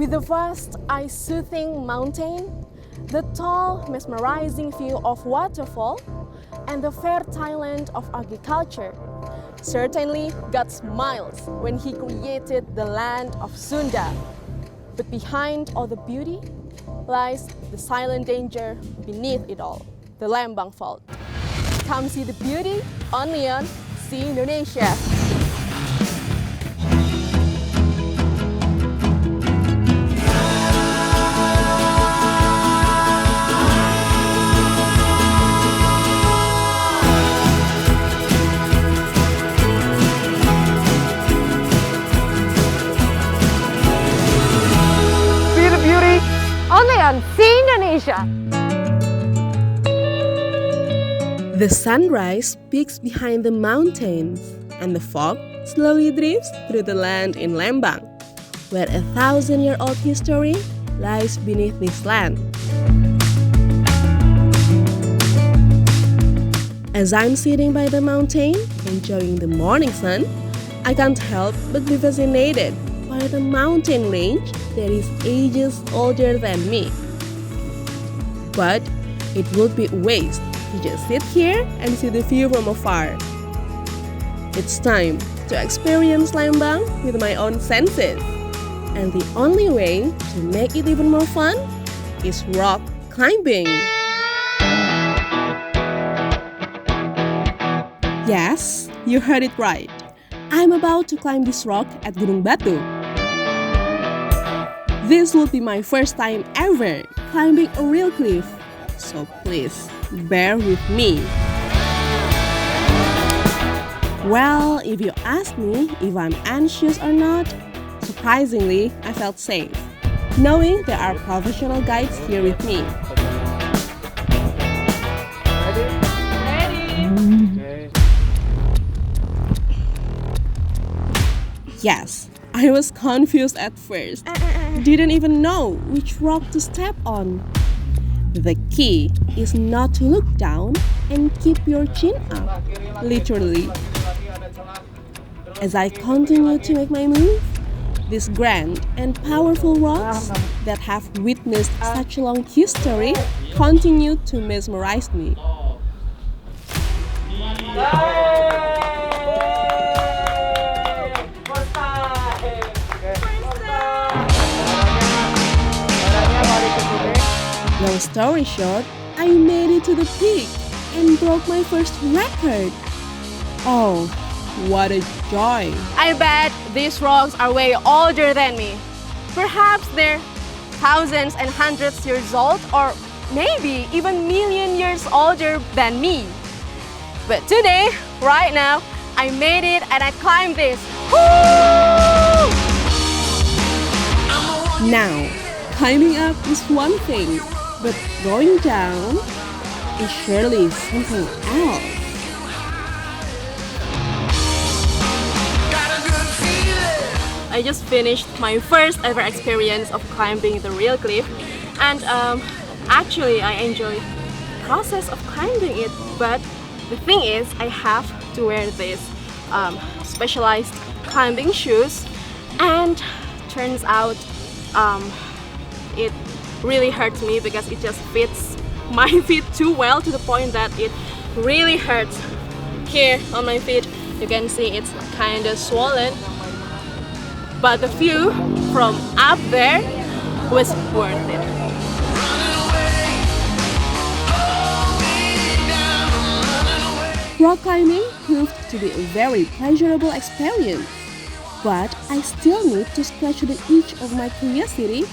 With the vast, eye-soothing mountain, the tall, mesmerizing view of waterfall, and the fertile land of agriculture, certainly God smiled when He created the land of Sunda. But behind all the beauty lies the silent danger beneath it all, the Lembang fault. Come see the beauty only on See Indonesia. Only on See Indonesia. The sunrise peaks behind the mountains, and the fog slowly drifts through the land in Lembang, where 1,000-year-old history lies beneath this land. As I'm sitting by the mountain, enjoying the morning sun, I can't help but be fascinated by the mountain range that is ages older than me. But it would be a waste to just sit here and see the view from afar. It's time to experience Lembang with my own senses. And the only way to make it even more fun is rock climbing. Yes, you heard it right. I'm about to climb this rock at Gunung Batu. This will be my first time ever climbing a real cliff, so please bear with me. Well, if you ask me if I'm anxious or not, surprisingly, I felt safe, knowing there are professional guides here with me. Yes, I was confused at first. Didn't even know which rock to step on. The key is not to look down and keep your chin up, literally. As I continue to make my move, these grand and powerful rocks that have witnessed such a long history continue to mesmerize me. Long story short, I made it to the peak and broke my first record. Oh, what a joy! I bet these rocks are way older than me. Perhaps they're thousands and hundreds years old, or maybe even million years older than me. But today, right now, I made it and I climbed this. Woo! Now, climbing up is one thing, but going down is surely something else. I just finished my first ever experience of climbing the real cliff, and actually I enjoy the process of climbing it, but the thing is I have to wear this specialized climbing shoes, and turns out it really hurts me because it just fits my feet too well to the point that it really hurts. Here on my feet you can see it's kind of swollen, but the view from up there was worth it. Rock climbing proved to be a very pleasurable experience, but I still need to scratch the itch of my curiosity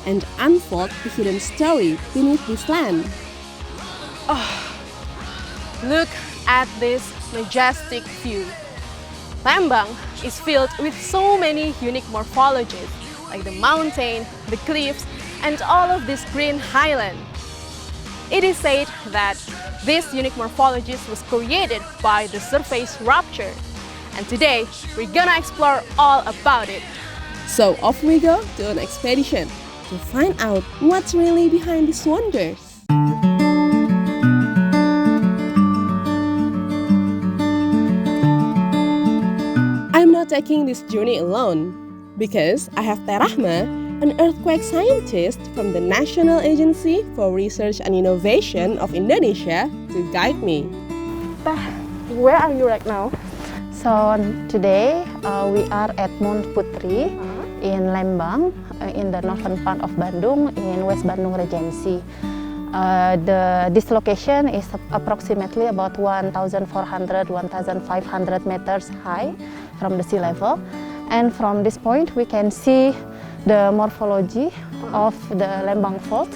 and unfold the hidden story beneath this land. Oh, look at this majestic view. Lembang is filled with so many unique morphologies, like the mountain, the cliffs, and all of this green highland. It is said that this unique morphologies was created by the surface rupture. And today, we're gonna explore all about it. So off we go to an expedition to find out what's really behind these wonders. I'm not taking this journey alone because I have Teh Rahma an earthquake scientist from the National Agency for Research and Innovation of Indonesia, to guide me. Where are you right now? So today we are at Mount Putri in Lembang, in the northern part of Bandung, in West Bandung Regency. This location is approximately about 1,400–1,500 meters high from the sea level, and from this point we can see the morphology of the Lembang Fault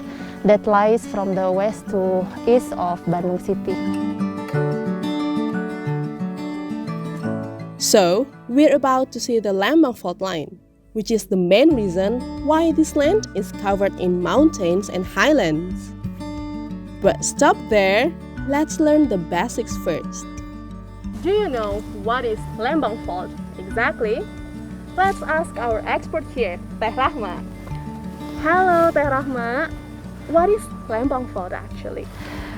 that lies from the west to east of Bandung City. So, we're about to see the Lembang Fault line, which is the main reason why this land is covered in mountains and highlands. But stop there, let's learn the basics first. Do you know what is Lembang Fault exactly? Let's ask our expert here, Teh Rahma. Hello, Teh Rahma. What is Lembang Fault actually?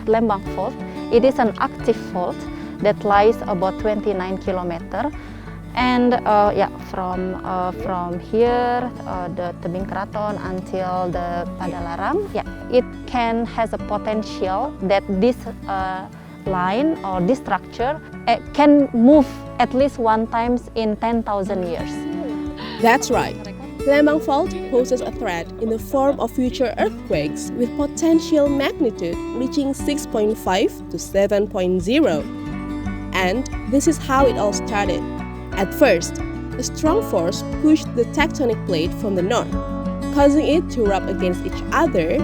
Lembang Fault, it is an active fault that lies about 29 kilometers, and from here the Tebing Keraton until the Padalarang, it has a potential that this line or this structure can move at least one time in 10,000 years. That's right. Lembang Fault poses a threat in the form of future earthquakes with potential magnitude reaching 6.5 to 7.0. And this is how it all started. At first, a strong force pushed the tectonic plate from the north, causing it to rub against each other,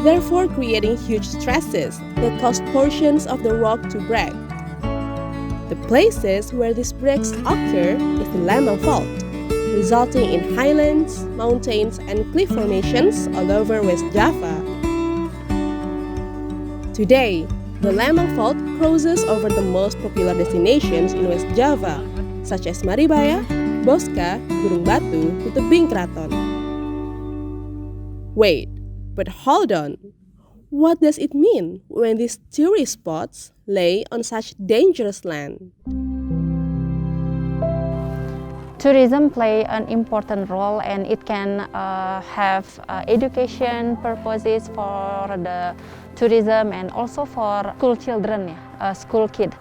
therefore creating huge stresses that caused portions of the rock to break. The places where these breaks occur is the Lembang Fault, resulting in highlands, mountains, and cliff formations all over West Java. Today, the Lembang Fault crosses over the most popular destinations in West Java, such as Maribaya, Bosca, Gunung Batu, to Tebing Keraton. Wait, but hold on. What does it mean when these tourist spots lay on such dangerous land? Tourism play an important role, and it can have education purposes for the tourism and also for school children, school kid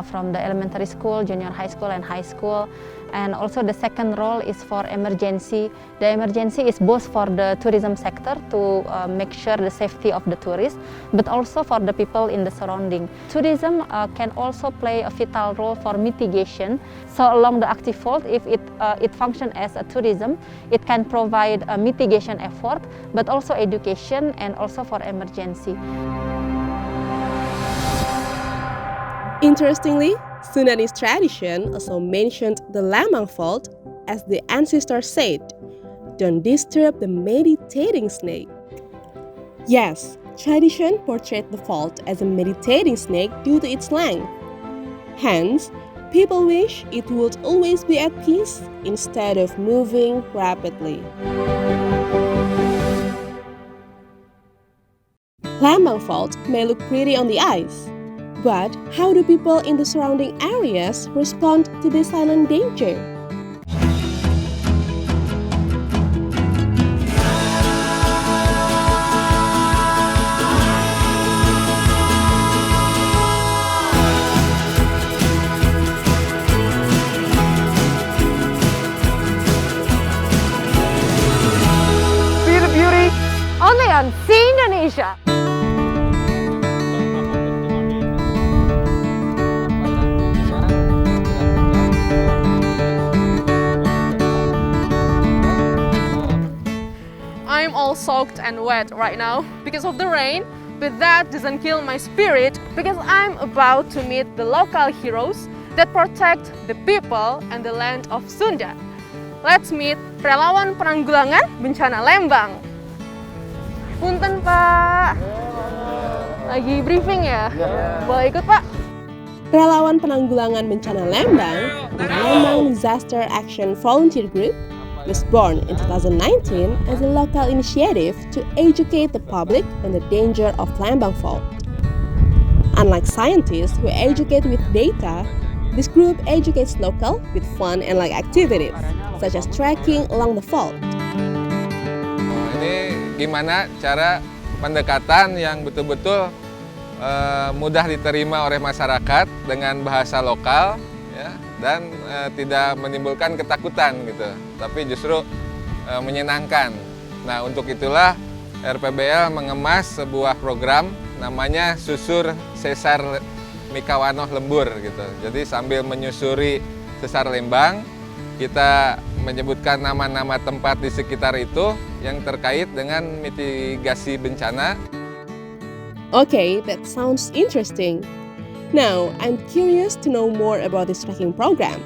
from the elementary school, junior high school, and high school. And also the second role is for emergency. The emergency is both for the tourism sector to make sure the safety of the tourists, but also for the people in the surrounding. Tourism can also play a vital role for mitigation. So along the active fault, if it functions as a tourism, it can provide a mitigation effort, but also education and also for emergency. Interestingly, Sundanese tradition also mentioned the Lembang Fault as the ancestors said, "Don't disturb the meditating snake." Yes, tradition portrayed the fault as a meditating snake due to its length. Hence, people wish it would always be at peace instead of moving rapidly. Lembang Fault may look pretty on the eyes, but how do people in the surrounding areas respond to this silent danger? See the beauty only on See Indonesia. I'm all soaked and wet right now because of the rain, but that doesn't kill my spirit because I'm about to meet the local heroes that protect the people and the land of Sunda. Let's meet relawan penanggulangan bencana Lembang. Punten Pak, lagi briefing ya? Boleh ikut Pak? Relawan penanggulangan bencana Lembang, the Lembang Disaster Action Volunteer Group, was born in 2019 as a local initiative to educate the public on the danger of Lembang Fault. Unlike scientists who educate with data, this group educates local with fun and light activities, such as trekking along the fault. Ini gimana cara pendekatan yang betul-betul mudah diterima oleh masyarakat dengan bahasa lokal, ya, dan tidak menimbulkan ketakutan gitu, tapi justru menyenangkan. Nah, untuk itulah RPBL mengemas sebuah program namanya Susur Sesar Mikawanoh Lembur gitu. Jadi sambil menyusuri Sesar Lembang, kita menyebutkan nama-nama tempat di sekitar itu yang terkait dengan mitigasi bencana. Okay, that sounds interesting. Now, I'm curious to know more about this trekking program.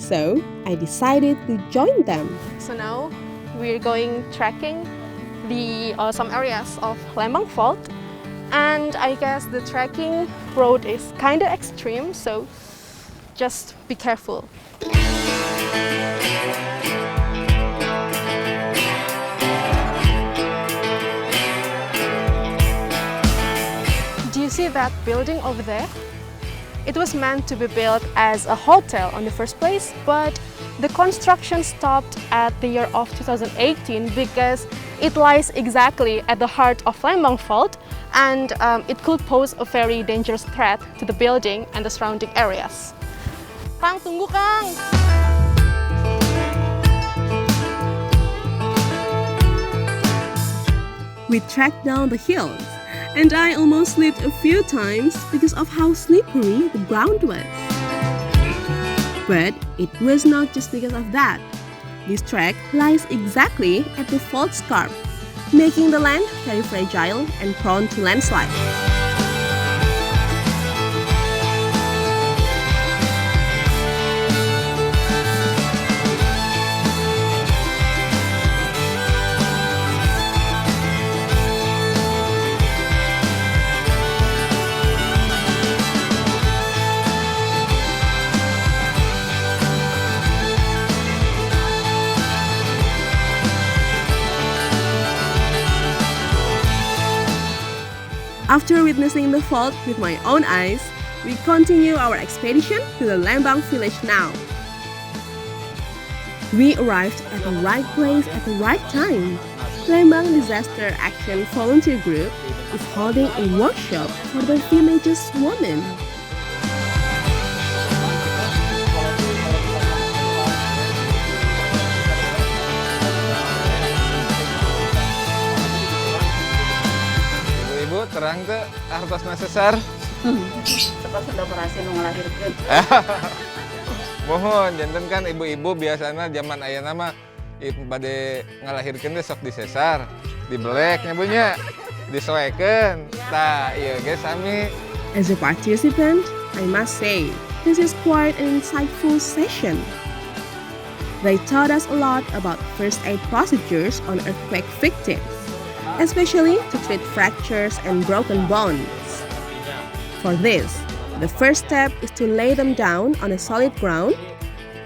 So, I decided to join them. So now we're going trekking some areas of Lembang Fault, and I guess the trekking road is kind of extreme, so just be careful. Do you see that building over there? It was meant to be built as a hotel in the first place, but the construction stopped at the year of 2018 because it lies exactly at the heart of Lembang Fault, and it could pose a very dangerous threat to the building and the surrounding areas. Kang, tunggu Kang! We trekked down the hills, and I almost slipped a few times because of how slippery the ground was. But it was not just because of that. This trek lies exactly at the fault scarp, making the land very fragile and prone to landslide. After witnessing the fault with my own eyes, we continue our expedition to the Lembang village now. We arrived at the right place at the right time. Lembang Disaster Action Volunteer Group is holding a workshop for the village's women. Terang tuh hartosna sesar. Cepat sudah berhasil melahirkan. Mohon, jantan kan ibu-ibu biasanya zaman ayeuna mah bade ngalahirkeun teh sok disesar, dibelek nya bunya, disoekeun. Tah, ieu ge sami. As a participant, I must say, this is quite an insightful session. They taught us a lot about first aid procedures on earthquake victims, especially to treat fractures and broken bones. For this, the first step is to lay them down on a solid ground.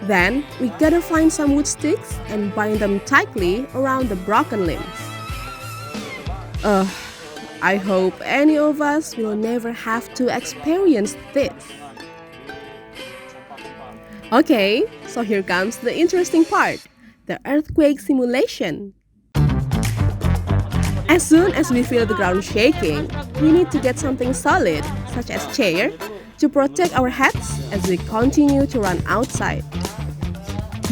Then, we gotta find some wood sticks and bind them tightly around the broken limbs. I hope any of us will never have to experience this. Okay, so here comes the interesting part, the earthquake simulation. As soon as we feel the ground shaking, we need to get something solid, such as chair, to protect our heads as we continue to run outside.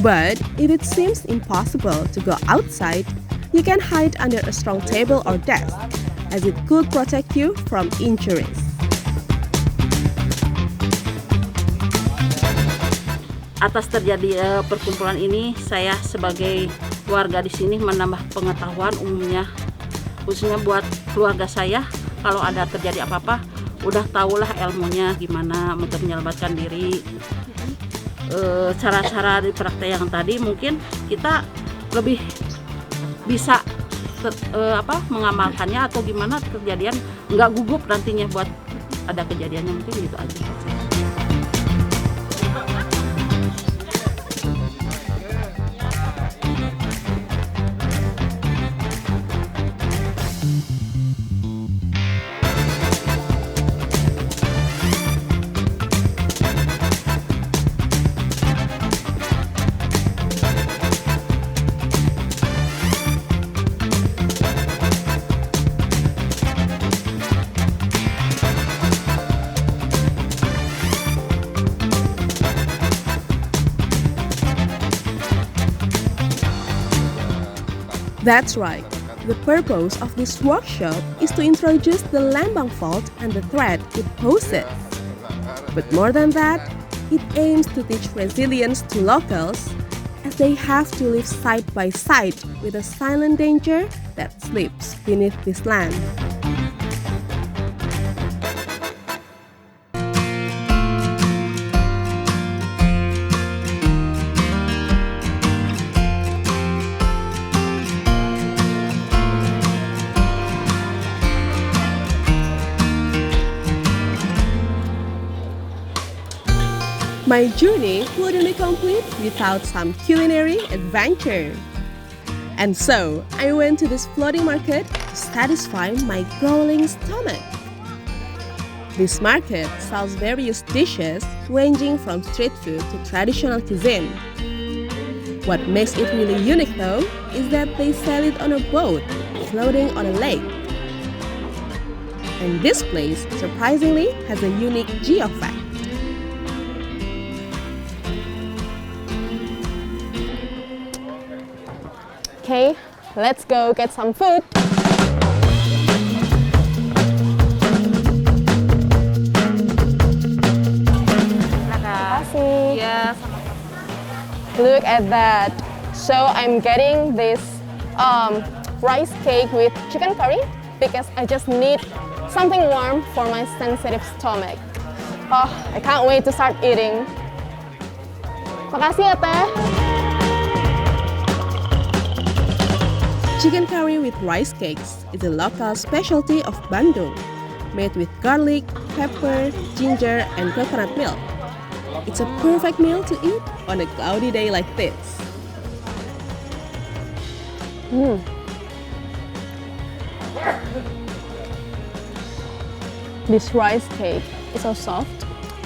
But if it seems impossible to go outside, you can hide under a strong table or desk, as it could protect you from injuries. Atas terjadi perkumpulan ini, saya sebagai warga di sini menambah pengetahuan umumnya, khususnya buat keluarga saya. Kalau ada terjadi apa-apa, udah tahulah ilmunya gimana untuk menyelamatkan diri. Cara-cara di praktek yang tadi mungkin kita lebih bisa mengamalkannya, atau gimana kejadian nggak gugup nantinya buat ada kejadiannya, mungkin gitu aja. That's right. The purpose of this workshop is to introduce the Lembang fault and the threat it poses. But more than that, it aims to teach resilience to locals as they have to live side by side with a silent danger that sleeps beneath this land. My journey wouldn't be complete without some culinary adventure. And so, I went to this floating market to satisfy my growling stomach. This market sells various dishes ranging from street food to traditional cuisine. What makes it really unique though is that they sell it on a boat floating on a lake. And this place surprisingly has a unique geofact. Okay, let's go get some food. Ya, Look at that. So I'm getting this rice cake with chicken curry because I just need something warm for my sensitive stomach. Oh, I can't wait to start eating. Makasih ya, Teh. Chicken curry with rice cakes is a local specialty of Bandung, made with garlic, pepper, ginger, and coconut milk. It's a perfect meal to eat on a cloudy day like this. This rice cake is so soft.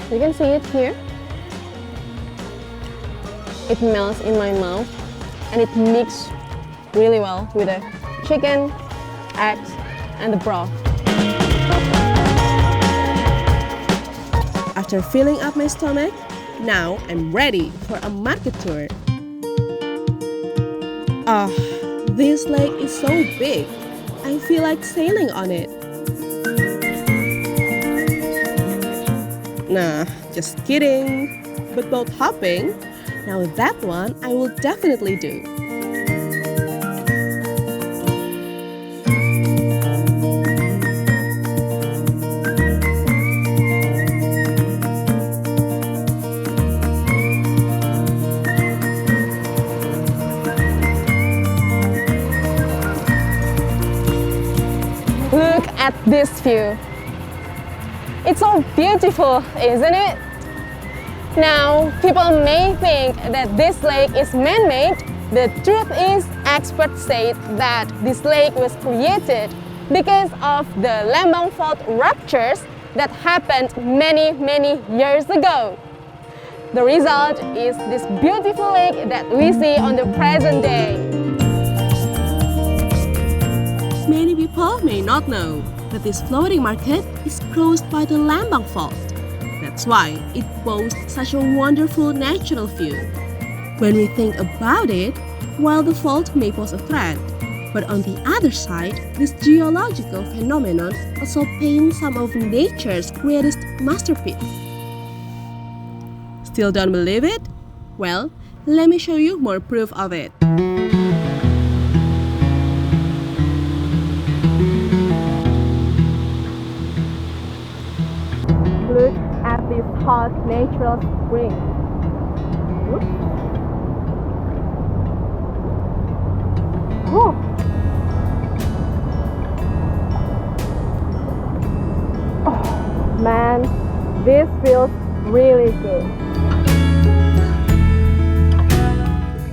You can see it here. It melts in my mouth and it mixes really well with the chicken, eggs, and the broth. After filling up my stomach, now I'm ready for a market tour. Ah, this lake is so big. I feel like sailing on it. Nah, just kidding. But boat hopping, now that one I will definitely do. Look at this view. It's so beautiful, isn't it? Now, people may think that this lake is man-made. The truth is, experts say that this lake was created because of the Lembang fault ruptures that happened many years ago. The result is this beautiful lake that we see on the present day. Many people may not know that this floating market is caused by the Lembang fault. That's why it boasts such a wonderful natural view. When we think about it, while the fault may pose a threat, but on the other side, this geological phenomenon also paints some of nature's greatest masterpiece. Still don't believe it? Well, let me show you more proof of it. Look at this hot natural spring. Oh. Oh, man, this feels really good.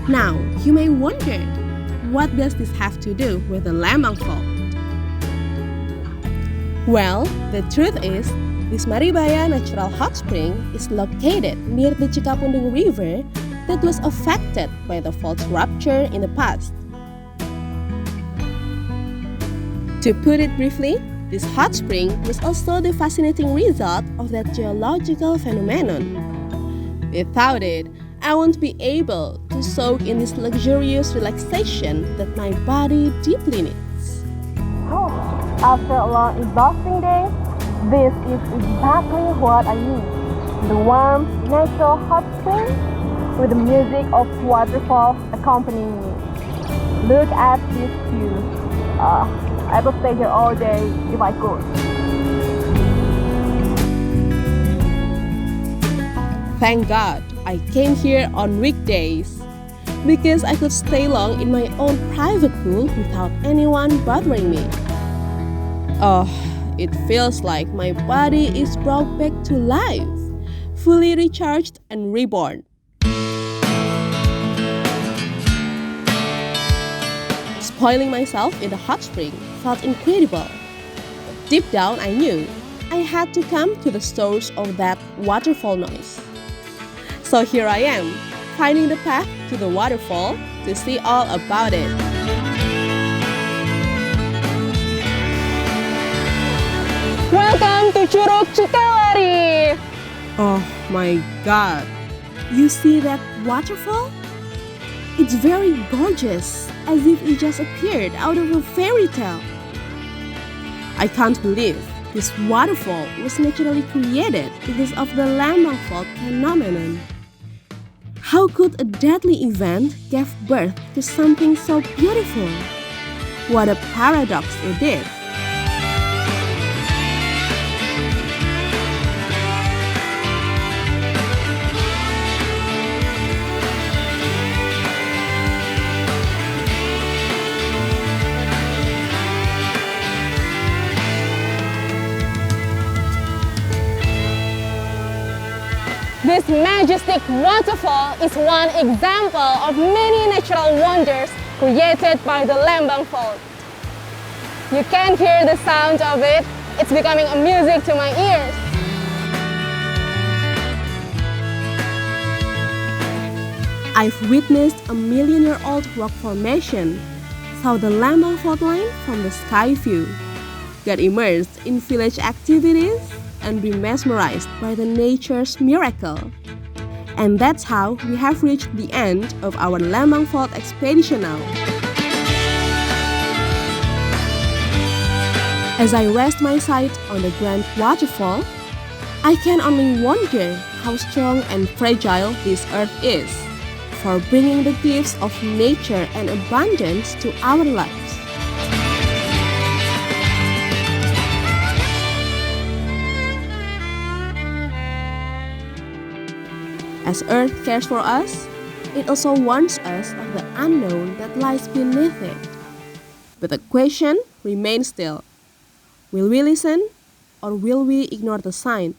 Now, you may wonder, what does this have to do with the Lembang fault? Well, the truth is, this Maribaya Natural Hot Spring is located near the Cikapundung River that was affected by the fault's rupture in the past. To put it briefly, this hot spring was also the fascinating result of that geological phenomenon. Without it, I won't be able to soak in this luxurious relaxation that my body deeply needs. After a long, exhausting day, this is exactly what I need. The warm, natural hot spring with the music of waterfall accompanying me. Look at this view. I will stay here all day if I could. Thank God I came here on weekdays because I could stay long in my own private pool without anyone bothering me. Oh, it feels like my body is brought back to life, fully recharged and reborn. Spoiling myself in the hot spring felt incredible. Deep down, I knew I had to come to the source of that waterfall noise. So here I am, finding the path to the waterfall to see all about it. Welcome to Curug Cikawari! Oh my God! You see that waterfall? It's very gorgeous, as if it just appeared out of a fairy tale. I can't believe this waterfall was naturally created because of the Lembang fault phenomenon. How could a deadly event give birth to something so beautiful? What a paradox it is! This majestic waterfall is one example of many natural wonders created by the Lembang fault. You can hear the sound of it. It's becoming a music to my ears. I've witnessed a million-year-old rock formation, saw the Lembang fault line from the sky view, got immersed in village activities, and be mesmerized by the nature's miracle. And that's how we have reached the end of our Lembang fault expedition now. As I rest my sight on the grand waterfall, I can only wonder how strong and fragile this earth is for bringing the gifts of nature and abundance to our lives. As Earth cares for us, it also warns us of the unknown that lies beneath it. But the question remains still. Will we listen or will we ignore the sign?